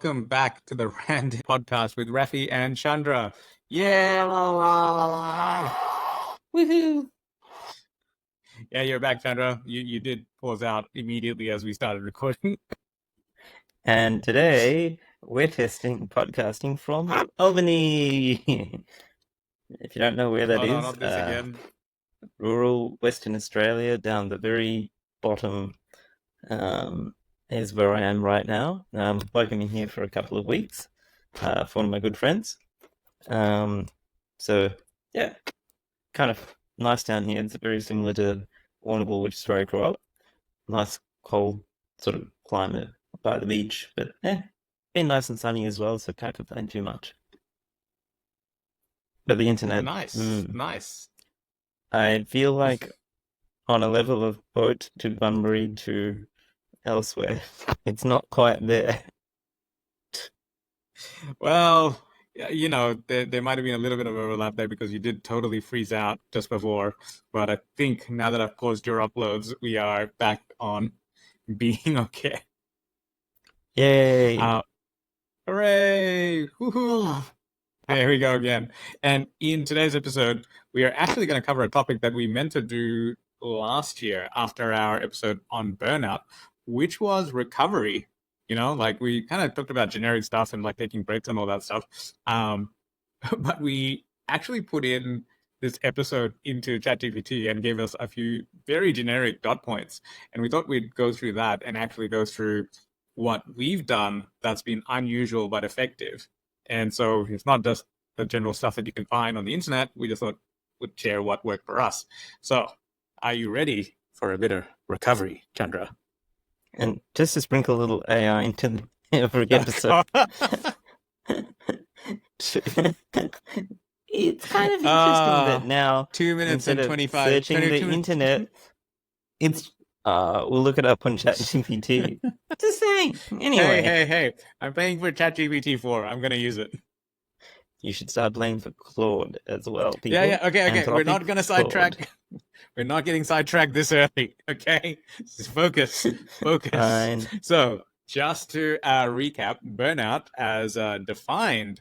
Welcome back to the Rand podcast with Raffy and Chandra. Yeah, woohoo! Yeah, you're back, Chandra. You did pause out immediately as we started recording. And today we're testing podcasting from Albany. If you don't know where that Oh no, is, not this again. rural Western Australia, down the very bottom, um, is where I am right now. I've been here for a couple of weeks for one of my good friends. Um, so yeah, kind of nice down here. It's very similar to Warrnambool, which is where I grew up. Nice cold sort of climate by the beach, but been nice and sunny as well, so can't complain too much. But the internet, Nice, nice. I feel like on a level of boat to Bunbury to elsewhere, it's not quite there. Well, there might have been a little bit of overlap there because you did totally freeze out just before. But I think now that I've paused your uploads, we are back on being okay. Yay! Uh, Hooray! Woohoo! There we go again. And in today's episode, we are actually going to cover a topic that we meant to do last year after our episode on burnout, which was recovery. Like we kind of talked about generic stuff and like taking breaks and all that stuff. Um, but we actually put in this episode into ChatGPT and gave us a few very generic dot points. And we thought we'd go through that and actually go through what we've done that's been unusual but effective. And so it's not just the general stuff that you can find on the internet. We just thought we'd share what worked for us. So are you ready for a bit of recovery, Chandra? And just to sprinkle a little AI into every episode. It's kind of interesting that now 2 minutes instead and of 25 searching 22 the minutes. internet, it's we'll look it up on ChatGPT. Just saying. Anyway, Hey! I'm paying for ChatGPT 4. I'm gonna use it. you should start playing for Claude as well, people. Yeah. Okay. We're not Anthropic gonna Claude. sidetrack. We're not getting sidetracked this early. Okay, just focus. Fine. So, just to recap, burnout, as defined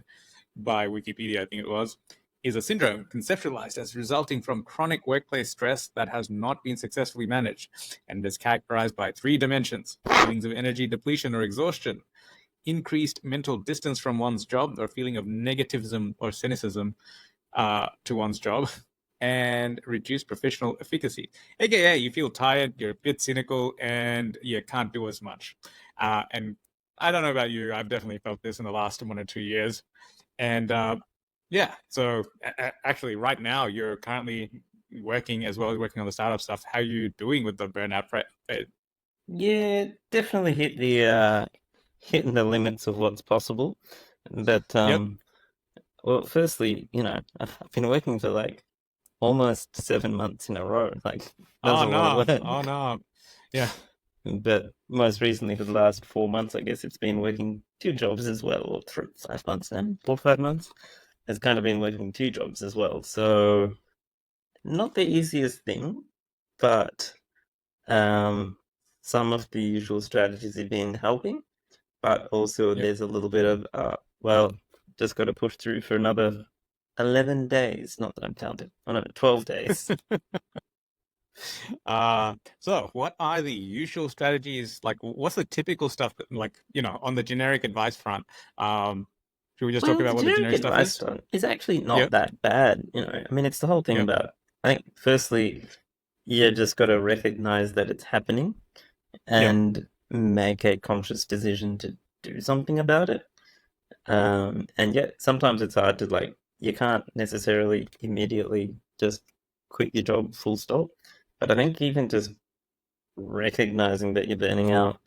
by Wikipedia, I think it was, is a syndrome conceptualized as resulting from chronic workplace stress that has not been successfully managed and is characterized by three dimensions: feelings of energy depletion or exhaustion, increased mental distance from one's job or feeling of negativism or cynicism to one's job, and reduced professional efficacy. AKA, you feel tired, you're a bit cynical, and you can't do as much. And I don't know about you, I've definitely felt this in the last 1 or 2 years. And so actually, right now, you're currently working as well as working on the startup stuff. How are you doing with the burnout phase? Yeah, definitely hitting the limits of what's possible. But Yep. well, firstly, I've been working for like almost 7 months in a row. Like that's a lot of work. Oh no. Yeah. But most recently, for the last 4 months, I guess it's been working two jobs as well, or 5 months now, 4 or 5 months. It's kind of been working two jobs as well. So not the easiest thing, but some of the usual strategies have been helping. But also Yep. there's a little bit of just got to push through for another 11 days. Not that I'm counting. Oh no, 12 days. So what are the usual strategies? Like, what's the typical stuff that, like, on the generic advice front? Should we just talk Well, the about what the generic generic stuff advice is? is actually not Yep. that bad. I mean, it's the whole thing Yep. about, I think, firstly, you just got to recognize that it's happening Yep. and make a conscious decision to do something about it. And yet sometimes it's hard to, like, you can't necessarily immediately just quit your job full stop. But I think even just recognizing that you're burning out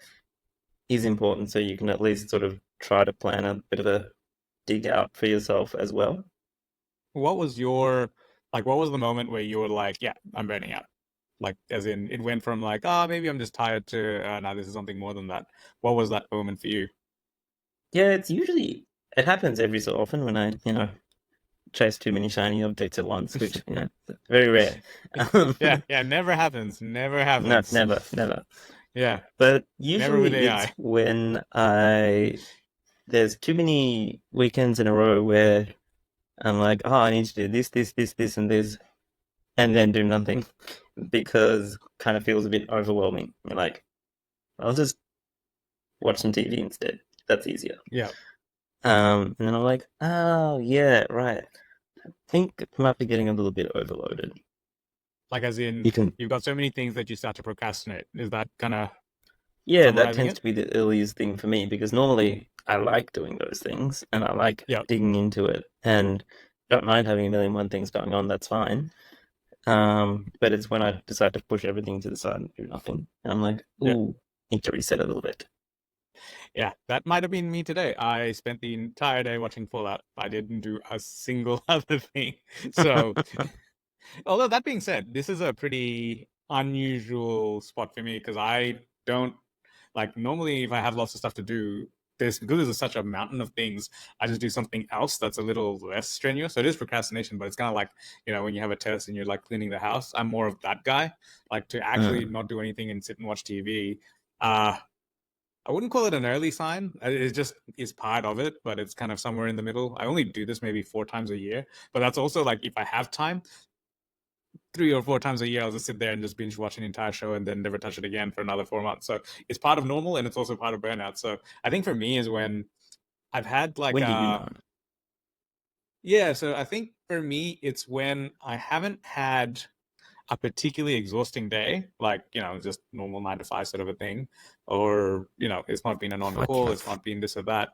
is important, so you can at least sort of try to plan a bit of a dig out for yourself as well. What was the moment where you were like, yeah, I'm burning out? Like, as in, it went from like, maybe I'm just tired to, no, this is something more than that. What was that moment for you? Yeah, it happens every so often when I, chase too many shiny objects at once, which, very rare. Yeah, never happens. Never No, happens. never. Yeah, But never with usually it's AI. when I there's too many weekends in a row where I'm like, oh, I need to do this, and this, and then do nothing because kind of feels a bit overwhelming. You're like, I'll just watch some TV instead. That's easier. Yeah. And then I'm like, oh yeah, right. I think I might be getting a little bit overloaded. Like, as in, You can, you've got so many things that you start to procrastinate. Is that kind of yeah, that summarizing tends it? to be the earliest thing for me because normally I like doing those things and I like Yeah. digging into it and don't mind having a million one things going on. That's fine. But it's when I decide to push everything to the side and do nothing. And I'm like, Yeah. ooh, need to reset a little bit. Yeah. That might have been me today. I spent the entire day watching Fallout. I didn't do a single other thing. So, although that being said, this is a pretty unusual spot for me because I don't like normally if I have lots of stuff to do, there's because there's such a mountain of things, I just do something else that's a little less strenuous. So it is procrastination, but it's kind of like, when you have a test and you're like cleaning the house, I'm more of that guy. Like to actually Mm. not do anything and sit and watch TV. Uh I wouldn't call it an early sign. It just is part of it, but it's kind of somewhere in the middle. I only do this maybe 4 times a year, but that's also like if I have time, 3 or 4 times a year, I'll just sit there and just binge watch an entire show and then never touch it again for another 4 months. So it's part of normal and it's also part of burnout. So I think for me is when I've had like When do you know? yeah, so I think for me it's when I haven't had a particularly exhausting day, like, just normal 9 to 5 sort of a thing, or, it's not been an on What? call, it's not been this or that,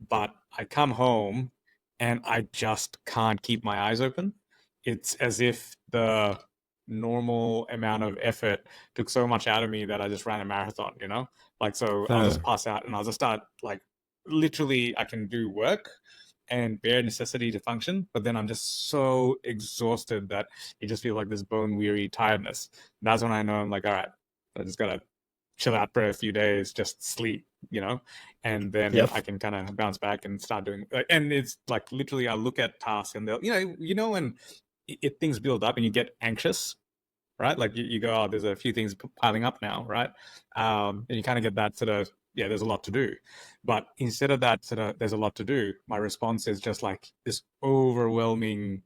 but I come home and I just can't keep my eyes open. It's as if the normal amount of effort took so much out of me that I just ran a marathon. Like, so I'll Uh, just pass out and I'll just start like literally I can do work and bare necessity to function, but then I'm just so exhausted that you just feel like this bone weary tiredness. That's when I know I'm like, all right, I just gotta chill out for a few days, just sleep, and then yep. I can kind of bounce back and start doing. And it's like literally, I look at tasks and they'll, when things build up and you get anxious, right? Like you go, oh, there's a few things piling up now, right? And you kind of get that sort of, yeah, there's a lot to do. But instead of that sort of, there's a lot to do, my response is just like this overwhelming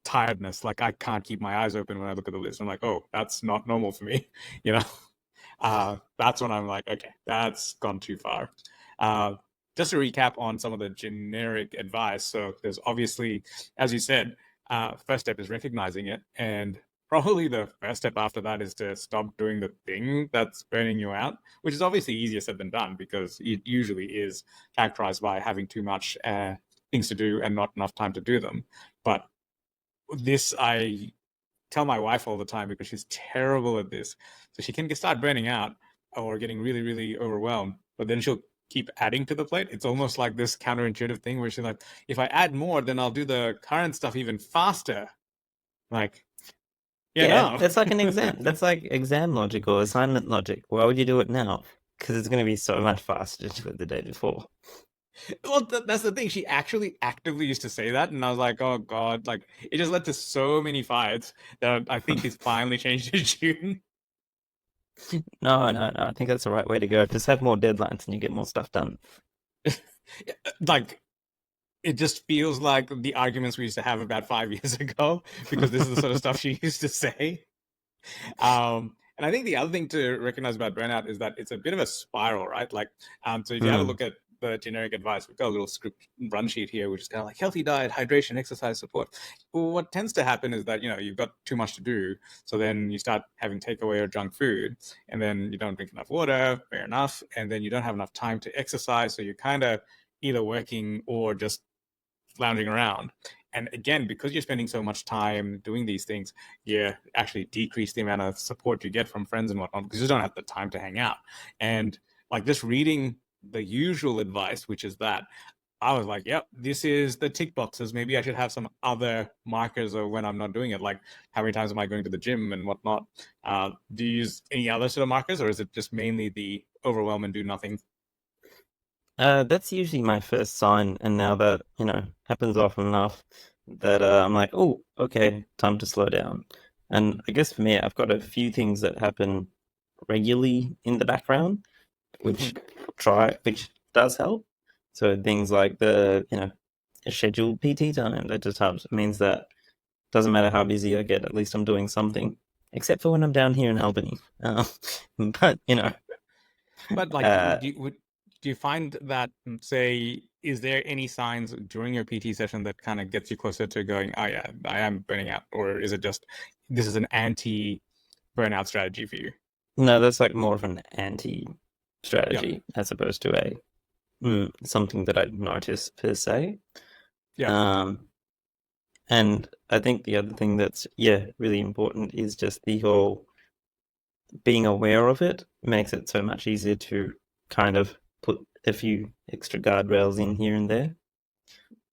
tiredness. Like I can't keep my eyes open when I look at the list. I'm like, oh, that's not normal for me, you know? That's when I'm like, okay, that's gone too far. Uh, just to recap on some of the generic advice. So there's obviously, as you said, first step is recognizing it. And probably the first step after that is to stop doing the thing that's burning you out, which is obviously easier said than done because it usually is characterized by having too much things to do and not enough time to do them. But this I tell my wife all the time because she's terrible at this. So she can start burning out or getting really, really overwhelmed, but then she'll keep adding to the plate. It's almost like this counterintuitive thing where she's like, if I add more, then I'll do the current stuff even faster. Like, yeah, Yeah, no. that's like an exam. That's like exam logic or assignment logic. Why would you do it now? Because it's going to be so much faster to do it the day before. Well, that's the thing. She actually actively used to say that, and I was like, "Oh God!" Like it just led to so many fights that I think he's finally changed his tune. No, no, no. I think that's the right way to go. Just have more deadlines and you get more stuff done. Like it just feels like the arguments we used to have about 5 years ago because this is the sort of stuff she used to say. And I think the other thing to recognize about burnout is that it's a bit of a spiral, right? Like, so if you have a Mm. look at the generic advice, we've got a little script run sheet here, which is kind of like healthy diet, hydration, exercise, support. Well, what tends to happen is that you've got too much to do, so then you start having takeaway or junk food, and then you don't drink enough water, fair enough, and then you don't have enough time to exercise, so you're kind of either working or just lounging around. And again, because you're spending so much time doing these things, you actually decrease the amount of support you get from friends and whatnot because you don't have the time to hang out. And like just reading the usual advice, which is that, I was like, yep, this is the tick boxes. Maybe I should have some other markers of when I'm not doing it, like how many times am I going to the gym and whatnot. Do you use any other sort of markers, or is it just mainly the overwhelm and do nothing? That's usually my first sign, and now that, happens often enough that I'm like, oh, okay, time to slow down. And I guess for me, I've got a few things that happen regularly in the background, which which does help. So things like the, scheduled PT time that just helps. It means that doesn't matter how busy I get, at least I'm doing something. Except for when I'm down here in Albany. But, But like, uh, do you find that, say, is there any signs during your PT session that kind of gets you closer to going, oh yeah, I am burning out, or is it just this is an anti-burnout strategy for you? no, that's like more of an anti Yeah, strategy as opposed to a something that I'd notice per se. yeah. Um, and I think the other thing that's, yeah, really important is just the whole being aware of it makes it so much easier to kind of put a few extra guardrails in here and there.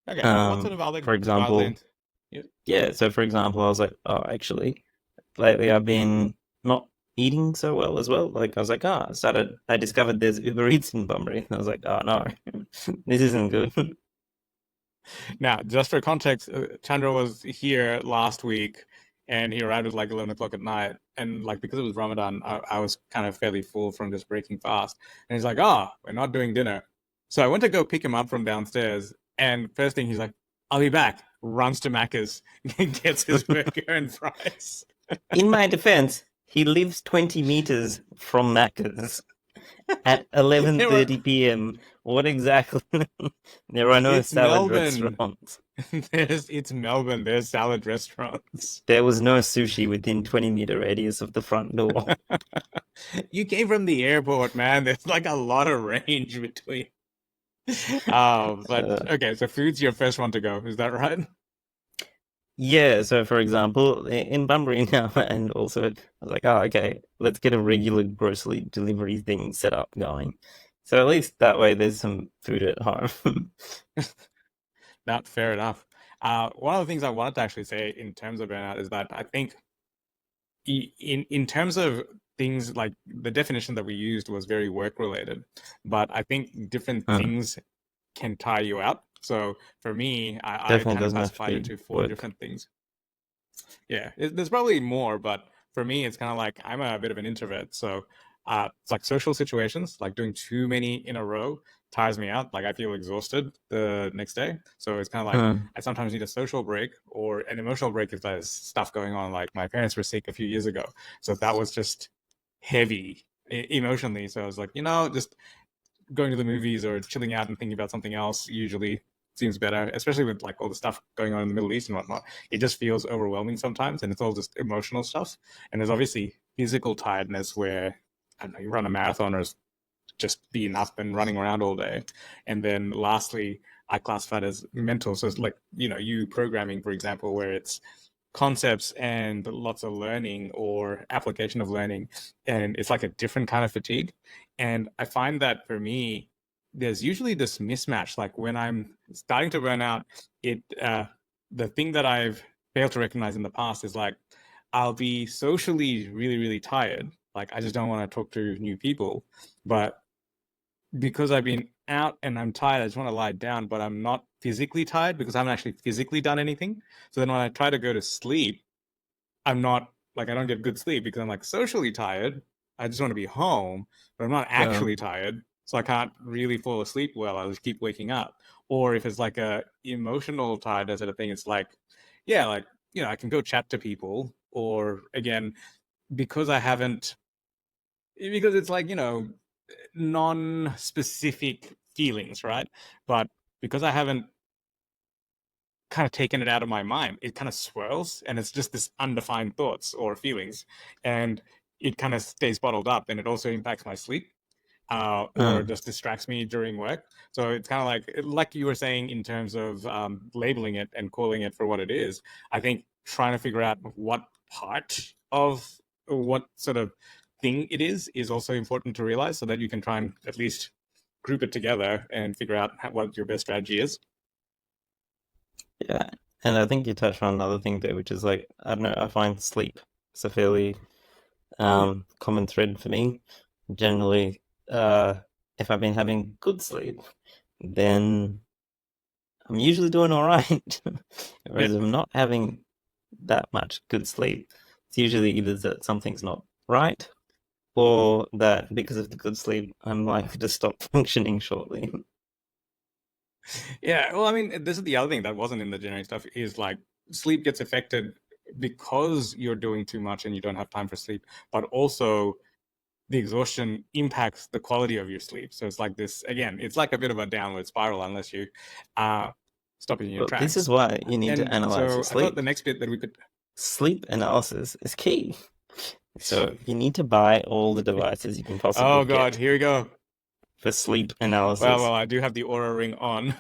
Okay. What sort of other For example, guidelines? Yeah. yeah, so for example, I was like, oh, actually, lately I've been not eating so well as well. Like I was like, I discovered there's Uber Eats in Bunbury. And I was like, oh no, this isn't good. Now, just for context, Chandra was here last week, and he arrived at like 11 o'clock at night. And like because it was Ramadan, I was kind of fairly full from just breaking fast. And he's like, "Oh, we're not doing dinner." So I went to go pick him up from downstairs, and first thing he's like, "I'll be back." Runs to Macca's, gets his burger and fries. In my defense, he lives 20 meters from Macca's at There were, 11:30 p.m. What exactly? There are no it's salad Melbourne. restaurants. It's Melbourne. There's salad restaurants. There was no sushi within 20-meter radius of the front door. You came from the airport, man. There's like a lot of range between. But Uh, okay, so food's your first one to go. Is that right? yeah, so for example, in Bunbury now, and also I was like, oh, okay, let's get a regular grocery delivery thing set up going. So at least that way there's some food at home. Not fair enough. One of the things I wanted to actually say in terms of burnout is that I think in terms of things like the definition that we used was very work related, but I think different things can tire you out. So for me, I Definitely kind of doesn't have to classified it be into four work. different things. Yeah, there's probably more, but for me, it's kind of like I'm a bit of an introvert. So it's like social situations, like doing too many in a row tires me out. Like I feel exhausted the next day. So it's kind of like Hmm. I sometimes need a social break or an emotional break if there's stuff going on. Like my parents were sick a few years ago. So that was just heavy emotionally. So I was like, just going to the movies or chilling out and thinking about something else usually seems better, especially with like all the stuff going on in the Middle East and whatnot. It just feels overwhelming sometimes, and it's all just emotional stuff. And there's obviously physical tiredness where I don't know, you run a marathon or just being up and running around all day. And then lastly, I classify it as mental. So it's like, you programming, for example, where it's concepts and lots of learning or application of learning. And it's like a different kind of fatigue. And I find that for me, there's usually this mismatch. Like when I'm starting to burn out, the thing that I've failed to recognize in the past is like I'll be socially really, really tired. Like I just don't want to talk to new people. But because I've been out and I'm tired, I just want to lie down, but I'm not physically tired because I haven't actually physically done anything. So then when I try to go to sleep, I'm not like I don't get good sleep because I'm like socially tired. I just want to be home, but I'm not Yeah. actually tired. So I can't really fall asleep well. I just keep waking up. Or if it's like a emotional tiredness sort of thing, it's like, yeah, like, I can go chat to people. Or again, because I haven't because it's like, non-specific feelings, right? But because I haven't kind of taken it out of my mind, it kind of swirls and it's just this undefined thoughts or feelings, and it kind of stays bottled up, and it also impacts my sleep. Or Mm. just distracts me during work. So it's kind of like you were saying in terms of labeling it and calling it for what it is. I think trying to figure out what part of what sort of thing it is also important to realize, so that you can try and at least group it together and figure out what your best strategy is. Yeah. And I think you touched on another thing there, which is like, I don't know, I find sleep is a fairly Yeah. common thread for me. Generally, uh, if I've been having good sleep, then I'm usually doing all right. Yeah. Whereas if I'm not having that much good sleep, it's usually either that something's not right or that because of the good sleep, I'm likely to stop functioning shortly. Yeah, well, I mean, this is the other thing that wasn't in the generic stuff is like sleep gets affected because you're doing too much and you don't have time for sleep, but also the exhaustion impacts the quality of your sleep. So it's like this again, it's like a bit of a downward spiral unless you uh stop it in your Well, this is tracks. why you need to And analyze your so I thought sleep. the next bit that we could Sleep analysis is key. So you need to buy all the devices you can possibly oh god, get here we go. for sleep Well, analysis. I do have the Aura ring on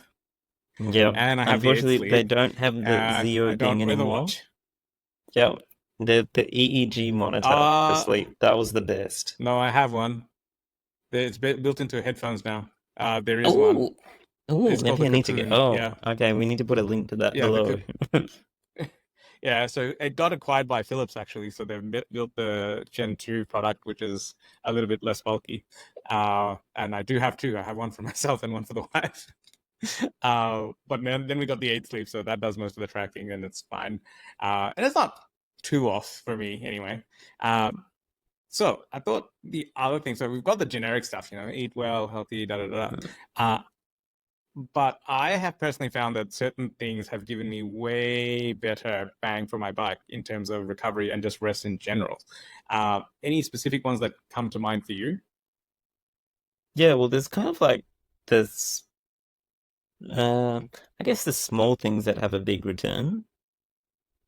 Yep. and I have the 8 Unfortunately, they sleep. don't have the I Zeo thing don't wear the anymore. watch. Yep. The EEG monitor for Uh sleep. That was the best. no, I have one. It's built into headphones now. There is one. Oh, oh, It's called maybe the I need to get. Cocoon. Oh, Yeah, okay. We need to put a link to that yeah. below. Yeah. So it got acquired by Philips actually. So they've built the Gen 2 product, which is a little bit less bulky. And I do have two. I have one for myself and one for the wife. But then we got the 8 sleep, so that does most of the tracking, and it's fine. And it's not too off for me anyway. So I thought the other thing. So we've got the generic stuff, eat well, healthy, da da da. Uh, but I have personally found that certain things have given me way better bang for my buck in terms of recovery and just rest in general. Any specific ones that come to mind for you? Yeah, well, there's kind of like this. I guess the small things that have a big return,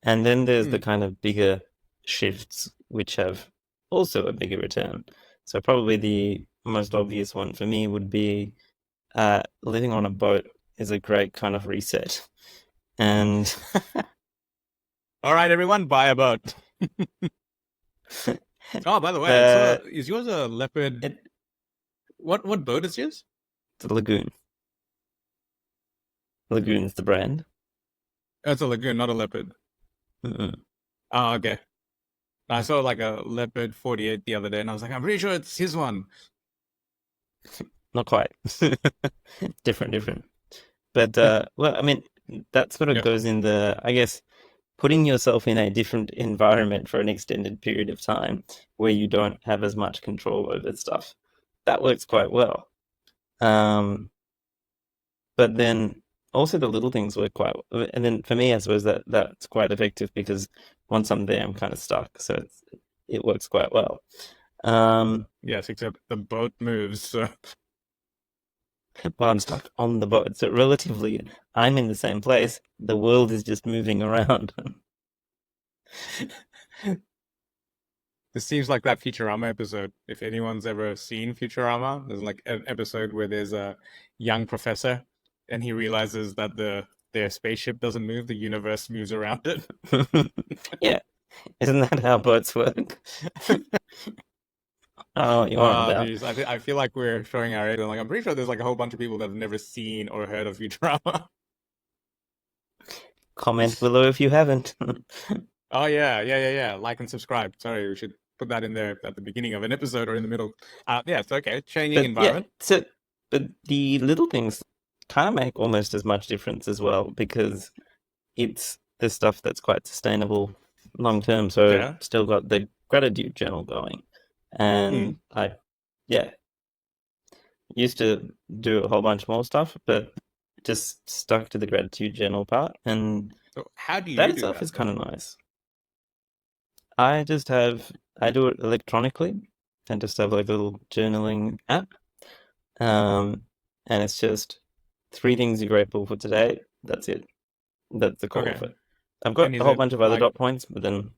and then there's the Hmm. kind of bigger shifts which have also a bigger return. So probably the most obvious one for me would be living on a boat is a great kind of reset. And All right, everyone, buy a boat. Oh, by the way, uh, is yours a leopard? it, What boat is yours? the Lagoon. Lagoon's the brand. Oh, it's a lagoon, not a leopard. Mm-mm. Oh, okay. I saw like a leopard 48 the other day, and I was like, I'm pretty sure it's his one. Not quite. Different. But well, I mean, that sort of Yeah. goes in the, I guess, putting yourself in a different environment for an extended period of time where you don't have as much control over stuff. That works quite well. Um, but then also the little things work quite well. And then for me, I suppose that's quite effective because once I'm there, I'm kind of stuck. So it works quite well. Um, Yes, except the boat moves. So. Well, I'm stuck on the boat. So relatively, I'm in the same place. The world is just moving around. This seems like that Futurama episode. If anyone's ever seen Futurama, there's like an episode where there's a young professor and he realizes that their spaceship doesn't move, the universe moves around it. Yeah, isn't that how boats work? I don't know what you're on about. Geez, I feel like we're showing our age. Like I'm pretty sure there's like a whole bunch of people that have never seen or heard of Futurama. Comment below if you haven't. Oh yeah. Like and subscribe. Sorry, we should put that in there at the beginning of an episode or in the middle. Yeah, it's okay. Changing But yeah, environment. but the little things kind of make almost as much difference as well because it's the stuff that's quite sustainable long term. So Yeah. still got the gratitude journal going, Hmm. and yeah, used to do a whole bunch more stuff, but just stuck to the gratitude journal part, and So how do that you do itself that is kind then? of nice. I do it electronically and just have like a little journaling app. Um, and it's just 3 things you're grateful for today. That's it. That's the core Okay. of it. I've got And a is whole it bunch of other like dot points, but then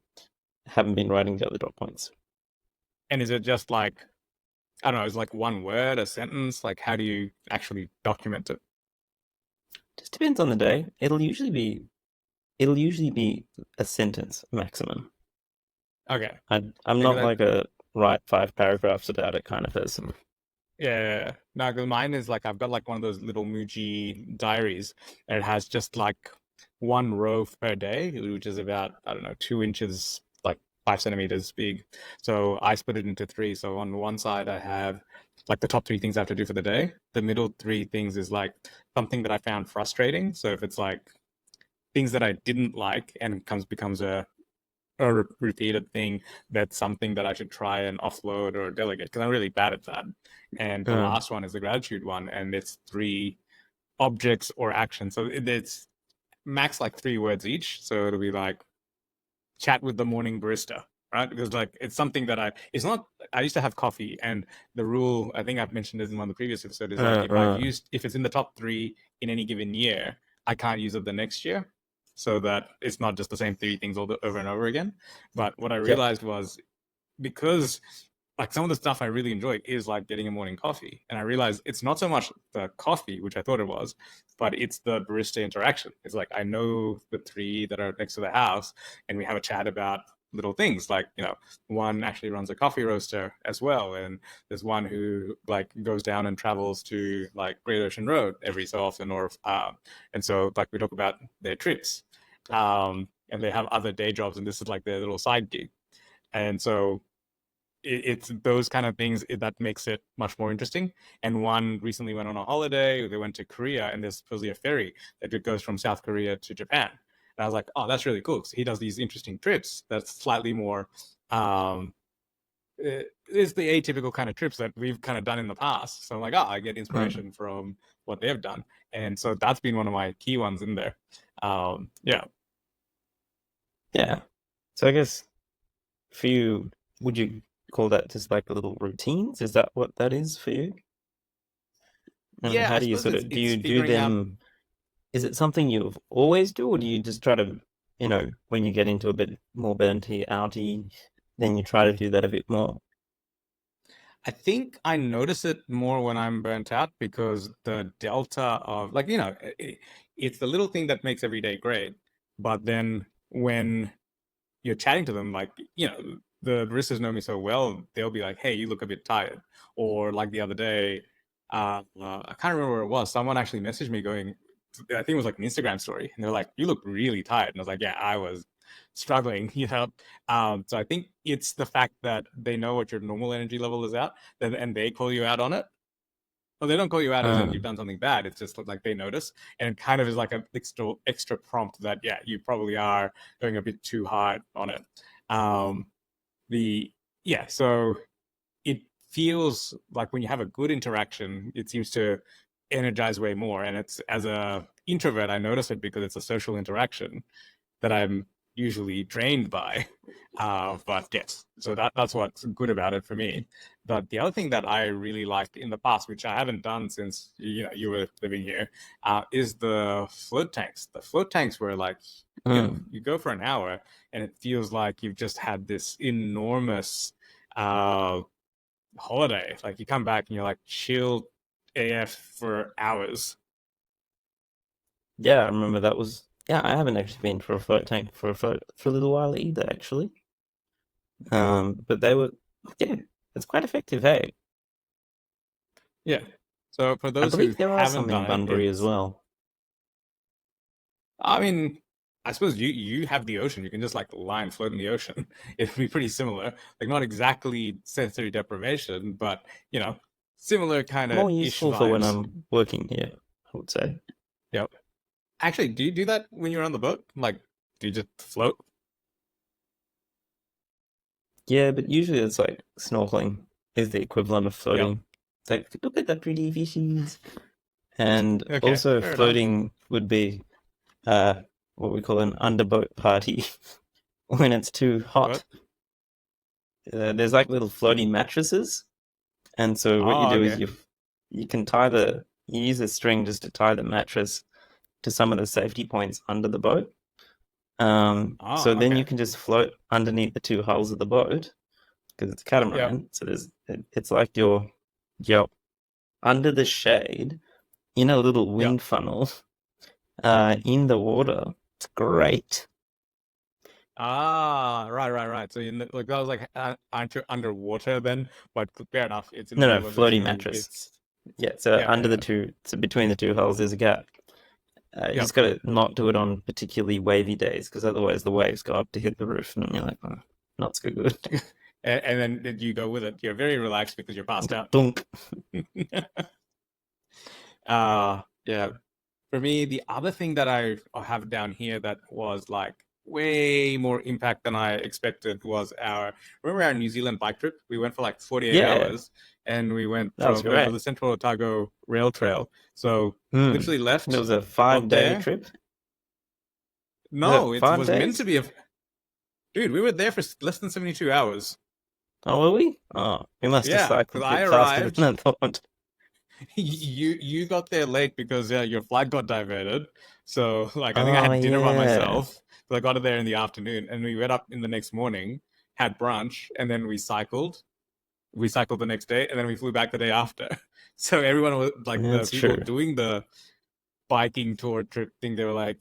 haven't been writing the other dot points. and is it just like I don't know, is like one word, a sentence? Like how do you actually document it? Just depends on the day. It'll usually be a sentence maximum. Okay. I'm Because not I like a write 5 paragraphs about it kind of person. yeah. No, because mine is like I've got like one of those little Muji diaries and it has just like one row per day, which is about, I don't know, 2 inches, like 5 centimeters big. So I split it into three. So on one side I have like the top 3 things I have to do for the day. The middle 3 things is like something that I found frustrating. So if it's like things that I didn't like and becomes a repeated thing, that's something that I should try and offload or delegate because I'm really bad at that. And the Uh, last one is the gratitude one, and it's three. objects or actions. So it's max like 3 words each. So it'll be like chat with the morning barista, right? Because like it's something that it's not, I used to have coffee, and the rule, I think I've mentioned this in one of the previous episodes, is like Right. if it's in the top three in any given year, I can't use it the next year. So that it's not just the same three things over and over again. But what I Yep. realized was, because like some of the stuff I really enjoy is like getting a morning coffee. And I realized it's not so much the coffee, which I thought it was, but it's the barista interaction. It's like I know the three that are next to the house, and we have a chat about little things like, one actually runs a coffee roaster as well, and there's one who like goes down and travels to like Great Ocean Road every so often, or and so like we talk about their trips, and they have other day jobs, and this is like their little side gig. And so it's those kind of things that makes it much more interesting. And one recently went on a holiday. They went to Korea, and there's supposedly a ferry that goes from South Korea to Japan. And I was like, oh, that's really cool. So he does these interesting trips that's slightly more, it's the atypical kind of trips that we've kind of done in the past. So I'm like, oh, I get Mm. inspiration from what they've done. And so that's been one of my key ones in there. Yeah. Yeah. So I guess for you, would you call that just like little routines? Is that what that is for you? And Yeah, how I do you suppose sort of do it's you do figuring out. them? Is it something you always do, or do you just try to, when you get into a bit more burnty outy, then you try to do that a bit more? I think I notice it more when I'm burnt out, because the delta of like, it's the little thing that makes every day great. But then when you're chatting to them, like, the baristas know me so well, they'll be like, hey, you look a bit tired. Or like the other day, I can't remember where it was. Someone actually messaged me going, I think it was like an Instagram story. And they're like, you look really tired. And I was like, yeah, I was struggling, So I think it's the fact that they know what your normal energy level is at, and they call you out on it. Well, they don't call you out as in you've Mm. done something bad. It's just like they notice, and it kind of is like an extra prompt that, yeah, you probably are going a bit too hard on it. Um, the Yeah, so it feels like when you have a good interaction, it seems to energize way more. And it's, as a introvert, I notice it because it's a social interaction that I'm usually drained by. But yes, so that's what's good about it for me. But the other thing that I really liked in the past, which I haven't done since you were living here, is the float tanks. The float tanks were like, Mm. you go for an hour, and it feels like you've just had this enormous uh, holiday. Like you come back and you're like chill AF for hours. Yeah, I remember that was. Yeah, I haven't actually been for a float tank for a little while either, actually. But they were, yeah, it's quite effective. Hey, Yeah. So for I those who believe there are haven't some in done it, Bunbury as it's, well. I mean, I suppose you have the ocean. You can just like lie and float in the ocean. It'd be pretty similar. Like not exactly sensory deprivation, but similar kind of More ish useful for when vibes. I'm working here, I would say. Yep. Actually, do you do that when you're on the boat? Like, do you just float? Yeah, but usually it's like snorkeling is the equivalent of Yep. floating. It's like, look at the pretty fishies. And Okay, also fair enough. floating would be what we call an underboat party when it's too What? hot. There's like little floating mattresses, and so what you Oh, do is okay. you can you use a string just to tie the mattress to some of the safety points under the boat. So Oh, then you okay. can just float underneath the two hulls of the boat because it's a Yep. catamaran. So it's like you're under the shade in a little Yep. wind funnel in the water. It's great. Ah, right, right, right. So like that was like, aren't you underwater then? But fair enough. It's in the No, middle of the floating two mattress. bits. Yeah, so Yeah, yeah, yeah. so between the two hulls, there's a gap. You Yep. just got to not do it on particularly wavy days because otherwise the waves go up to hit the roof and you're like, oh, not so good. And then you go with it. You're very relaxed because you're passed out. Dunk. Yeah. For me, the other thing that I have down here that was like way more impact than I expected was remember our New Zealand bike trip? We went for like 48 Yeah, hours and we went that was over great. the Central Otago Rail Trail. So Hmm. literally It left, was a got 5 day there. trip. Was No, it it five was meant to days? be dude, we were there for less than 72 hours. Oh, were we? Oh, we must have Yeah, because cycled a I bit faster arrived. than I thought. You got there late because your flight got diverted. So like I think I Oh, had dinner by yeah. myself. So I got there in the afternoon and we went up in the next morning, had brunch, and then we cycled. We cycled the next day and then we flew back the day after. So everyone was like the That's people true. doing the biking tour trip thing, they were like,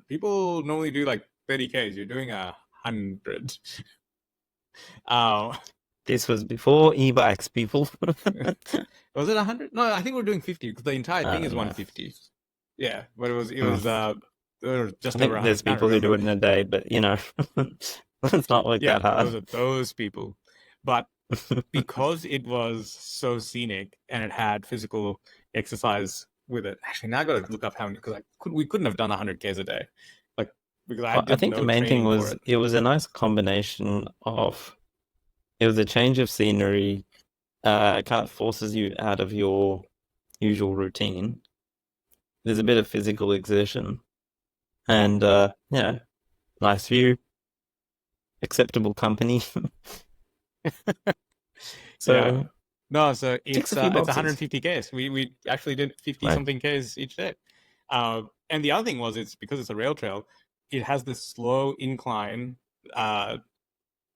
people normally do like 30 Ks. You're doing 100. Uh, This was before e-bikes, people. was it 100? No, I think we're doing 50 because the entire I thing is don't know. 150. Yeah, but it Hmm. was I just over think 100. there's I can't people who do remember. it in a day, but let's not work Yeah, that hard. those are those people. But because it was so scenic and it had physical exercise with it, actually now I got to look up how many because we couldn't have done 100 Ks a day, like because I Well, I did think the no main thing training for was it. it was a nice combination of it was a change of scenery, it kind of forces you out of your usual routine. There's a bit of physical exertion and nice view, acceptable company. Yeah. So No, so ticks a few it's boxes. 150 Ks. We actually did 50 Right. something Ks each day. And the other thing was it's because it's a rail trail, it has this slow incline uh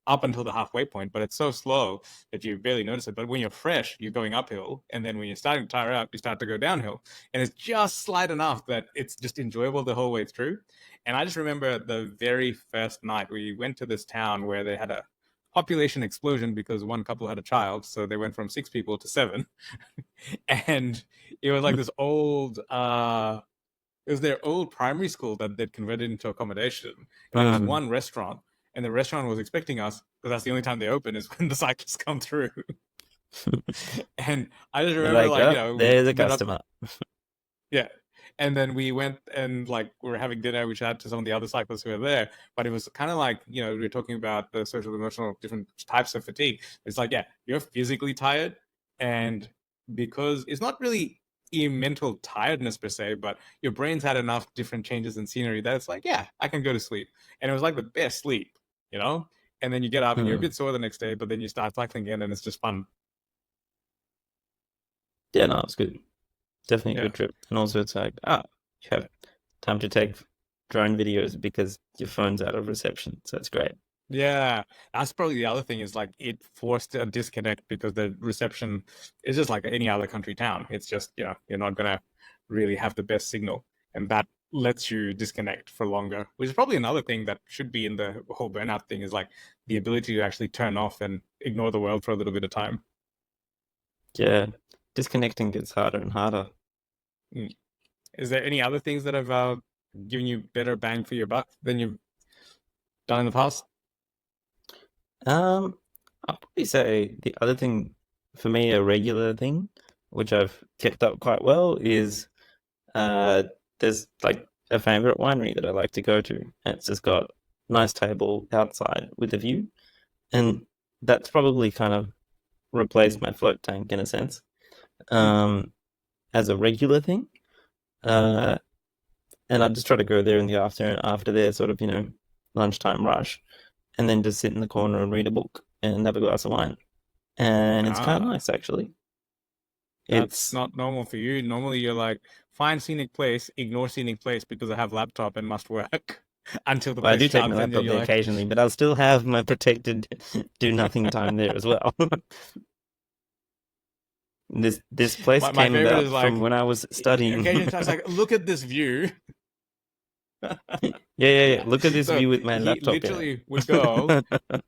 up until the halfway point, but it's so slow that you barely notice it. But when you're fresh, you're going uphill, and then when you're starting to tire out, you start to go downhill. And it's just slight enough that it's just enjoyable the whole way through. And I just remember the very first night we went to this town where they had a population explosion because one couple had a child, so they went from 6 people to seven. And it was like this old it was their old primary school that they'd converted into accommodation. And there was Um, one restaurant, and the restaurant was expecting us because that's the only time they open is when the cyclists come through. And I just They're remember, like, like, oh, we there's a met up, customer. yeah. And then we went and like we were having dinner, we chatted to some of the other cyclists who were there. But it was kind of like, we were talking about the social emotional different types of fatigue. It's like, yeah, you're physically tired, and because it's not really mental tiredness per se, but your brain's had enough different changes in scenery that it's like, yeah, I can go to sleep. And it was like the best sleep, you know? And then you get up and you're a Hmm. bit sore the next day, but then you start cycling again and it's just fun. Yeah, no, it's good. Definitely a Yeah. good trip. And also, it's like, you have time to take drone videos because your phone's out of reception. So it's great. Yeah, that's probably the other thing is like it forced a disconnect because the reception is just like any other country town. It's just, you're not gonna really have the best signal, and that lets you disconnect for longer, which is probably another thing that should be in the whole burnout thing is like the ability to actually turn off and ignore the world for a little bit of time. Yeah, disconnecting gets harder and harder. Mm. Is there any other things that have given you better bang for your buck than you've done in the past? I'll probably say the other thing for me, a regular thing, which I've kept up quite well, is uh, there's like a favorite winery that I like to go to. And it's just got a nice table outside with a view, and that's probably kind of replaced my float tank in a sense. Mm. Um, as a regular thing. Uh, and I just try to go there in the afternoon after their sort of, lunchtime rush, and then just sit in the corner and read a book and have a glass of wine. And it's kind of Ah. nice, actually. That's It's, not normal for you. Normally, you're like, find scenic place, ignore scenic place because I have laptop and must work until the well, I place do take my starts. And then laptop you're there like, occasionally, but I'll still have my protected do nothing time there as well. This place my came favorite is about from like, when I was studying. occasionally, I was like, look at this view. Yeah, yeah, yeah. Look at this So view with my he laptop in literally would go, it.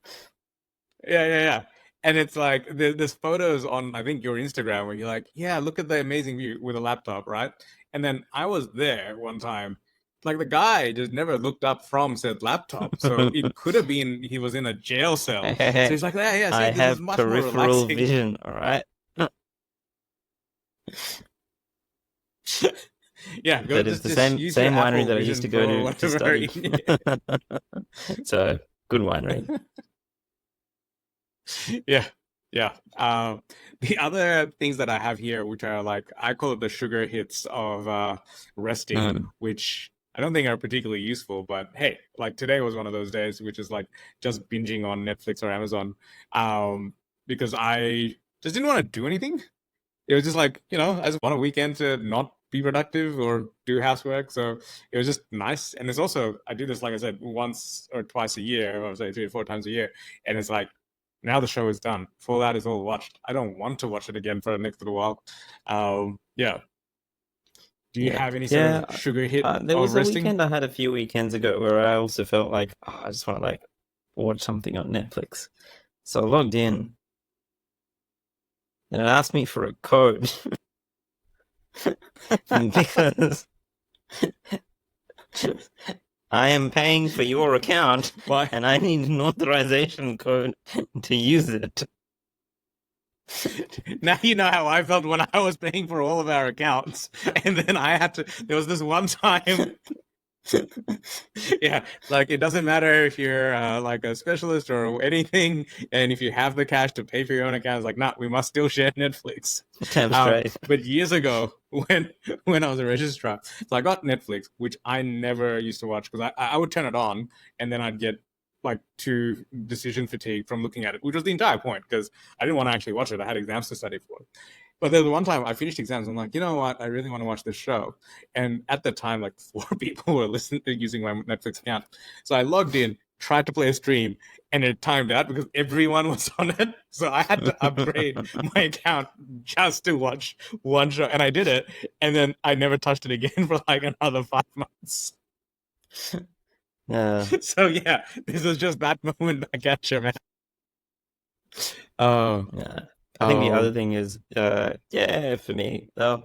yeah, yeah, yeah. And it's like there's photos on I think your Instagram where you're like, yeah, look at the amazing view with a laptop, right? And then I was there one time. Like the guy just never looked up from said laptop. So it could have been he was in a jail Hey, cell. hey, So hey. he's like, yeah, yeah, see, I this is have much more peripheral relaxing. vision, all right? Yeah, Yeah, go That is just the just same use your winery Apple that I used Vision to go Pro or to whatever. study. So good winery. Yeah, yeah. The other things that I have here, which are like I call it the sugar hits of resting, Mm. which I don't think are particularly useful. But hey, like today was one of those days, which is like just binging on Netflix or Amazon, because I just didn't want to do anything. It was just like, I just want a weekend to not be productive or do housework. So it was just nice. And it's also, I do this, like I said, once or twice a year, or say 3 or 4 times a year. And it's like, now the show is done. Fallout is all watched. I don't want to watch it again for the next little while. Yeah. Do you Yeah, have any sort of yeah. sugar hit There of was a resting? weekend I had a few weekends ago where I also felt like, I just want to like watch something on Netflix. So I logged in and it asked me for a code because I am paying for your account Why? and I need an authorization code to use it. Now you know how I felt when I was paying for all of our accounts. And then there was this one time. Yeah, like it doesn't matter if you're like a specialist or anything, and if you have the cash to pay for your own account, it's like, nah, we must still share Netflix. Damn straight. But years ago, when I was a registrar, so I got Netflix, which I never used to watch because I would turn it on and then I'd get like too decision fatigue from looking at it, which was the entire point because I didn't want to actually watch it. I had exams to study for. But there was one time I finished exams. I'm like, you know what? I really want to watch this show. And at the time, like 4 people were listening to using my Netflix account. So I logged in, tried to play a stream, and it timed out because everyone was on it. So I had to upgrade my account just to watch one show. And I did it. And then I never touched it again for like another 5 months. Yeah. So yeah, this was just that moment I catch you, man. Oh, Yeah. I think the oh, other thing is, yeah, for me, yeah,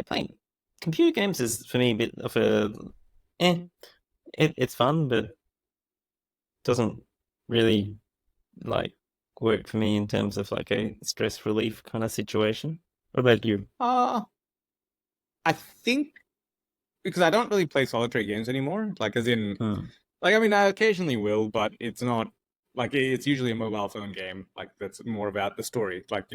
playing computer games is for me a bit of eh, it's fun, but doesn't really like work for me in terms of like a stress relief kind of situation. What about you? I think because I don't really play solitary games anymore. Like, as in, Hmm. like, I mean, I occasionally will, but it's not like it's usually a mobile phone game. Like, that's more about the story. Like,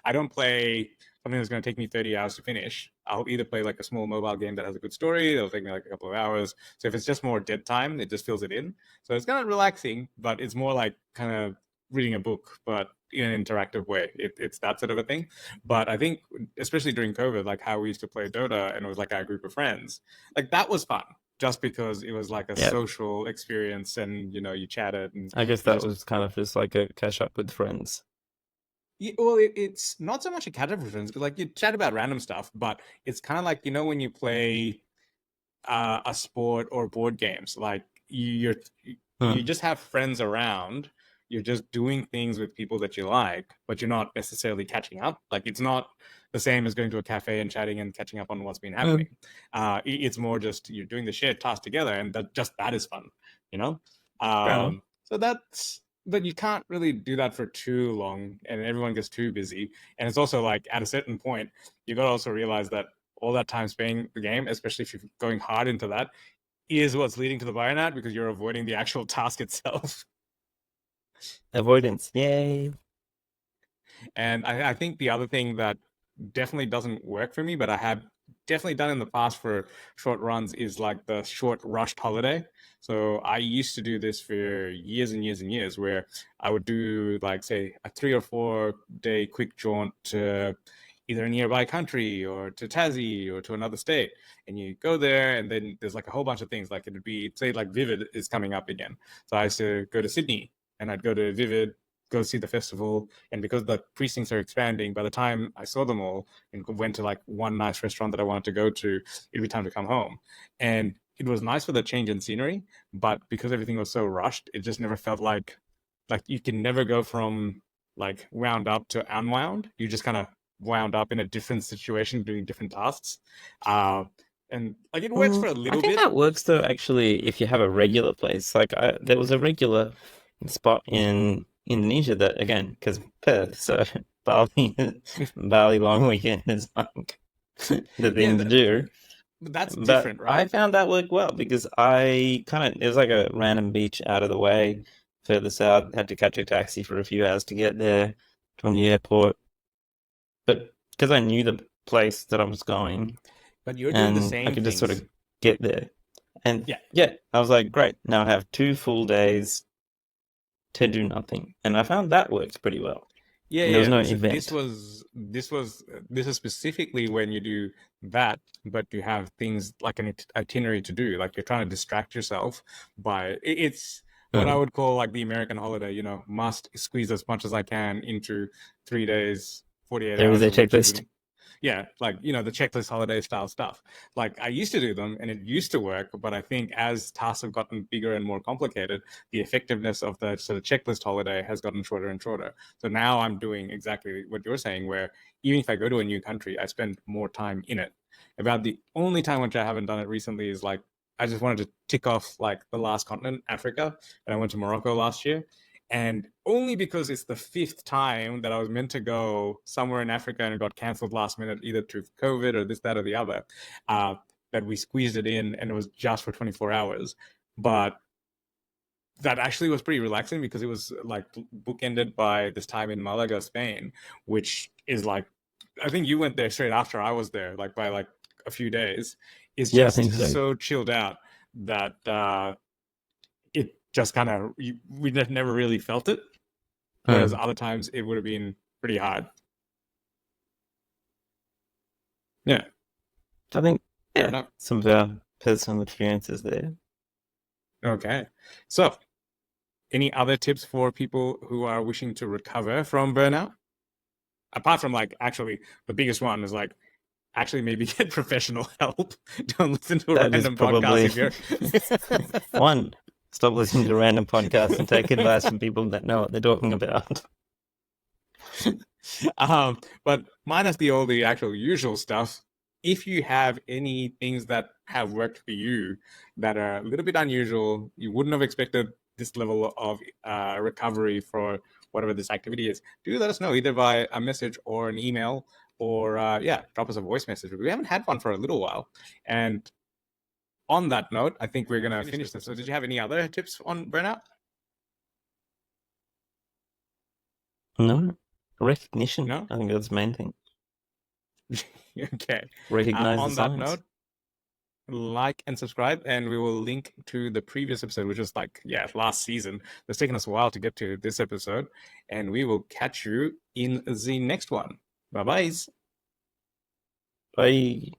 I don't play something that's going to take me 30 hours to finish. I'll either play like a small mobile game that has a good story, that'll take me like a couple of hours. So if it's just more dead time, it just fills it in. So it's kind of relaxing, but it's more like kind of reading a book, but in an interactive way. It's that sort of a thing. But I think, especially during COVID, like how we used to play Dota and it was like our group of friends, like that was fun just because it was like a Yeah, social experience and you chatted and I guess you that just was kind of just like a catch up with friends. well, it's not so much a catch up with friends because like you chat about random stuff, but it's kind of like when you play a sport or board games. Like you Hmm. just have friends around. You're just doing things with people that you like, but you're not necessarily catching up. Like it's not the same as going to a cafe and chatting and catching up on what's been Hmm. happening. It's more just you're doing the shared task together, and that is fun, you know. Fair enough. So that's but you can't really do that for too long, and everyone gets too busy. And it's also like at a certain point, you got to also realize that all that time spending the game, especially if you're going hard into that, is what's leading to the burnout because you're avoiding the actual task itself. Avoidance. Yay. And I think the other thing that definitely doesn't work for me, but I have definitely done in the past for short runs is like the short rushed holiday. So I used to do this for years and years and years where I would do like say a 3 or 4 day quick jaunt to either a nearby country or to Tassie or to another state. And you go there and then there's like a whole bunch of things. Like it would be say like Vivid is coming up again. So I used to go to Sydney and I'd go to Vivid, go see the festival, and because the precincts are expanding, by the time I saw them all and went to like one nice restaurant that I wanted to go to, it'd be time to come home. And it was nice for the change in scenery, but because everything was so rushed, it just never felt like you can never go from like wound up to unwound. You just kind of wound up in a different situation doing different tasks. Uh, and like it works for a I little think bit. that works though, actually, if you have a regular place. Like there was a regular spot in Indonesia that, again, because Perth, so Bali, Bali long weekend is like the Yeah, thing to do. but that's But different, I right? found that worked well because I kind of, it was like a random beach out of the way further south. Had to catch a taxi for a few hours to get there from the airport. But because I knew the place that I was going But you're doing the and I same could just sort things. of get there. And Yeah, yeah, I was like, great, now I have 2 full days to do nothing. And I found that worked pretty well. yeah, And there was yeah. no So this event. was this is specifically when you do that, but you have things like an itinerary to do. Like you're trying to distract yourself by it's what I Mm. would call like the American holiday. You know, must squeeze as much as I can into 3 days, 48 There is hours, a of which is checklist. yeah, like the checklist holiday style stuff. Like I used to do them and it used to work, but I think as tasks have gotten bigger and more complicated, the effectiveness of the sort of checklist holiday has gotten shorter and shorter. So now I'm doing exactly what you're saying, where even if I go to a new country, I spend more time in it. About the only time which I haven't done it recently is like I just wanted to tick off like the last continent, Africa, and I went to Morocco last year, and only because it's the fifth time that I was meant to go somewhere in Africa and it got cancelled last minute, either through COVID or this, that, or the other, uh, that we squeezed it in and it was just for 24 hours. But that actually was pretty relaxing because it was like bookended by this time in Malaga, Spain, which is like, I think you went there straight after I was there, like by like a few days. It's Yeah, I just think so. so chilled out that it just kind of, we never really felt it. Whereas Mm. other times it would have been pretty hard. Yeah, I think, fair yeah, enough. some of our personal experiences there. Okay. So, any other tips for people who are wishing to recover from burnout? Apart from like actually the biggest one is like actually maybe get professional help. Don't listen to a That is random podcast probably if you're one. Stop listening to random podcasts and take advice from people that know what they're talking about. but minus the actual usual stuff, if you have any things that have worked for you that are a little bit unusual, you wouldn't have expected this level of recovery for whatever this activity is, do let us know either by a message or an email or yeah, drop us a voice message. We haven't had one for a little while. And on that note, I think we're going to finish this. So did you have any other tips on burnout? No, recognition. No? I think that's the main thing. Okay. Recognize the On that signs. note, like and subscribe, and we will link to the previous episode, which was like, yeah, last season. It's taken us a while to get to this episode, and we will catch you in the next one. Bye bye. Bye.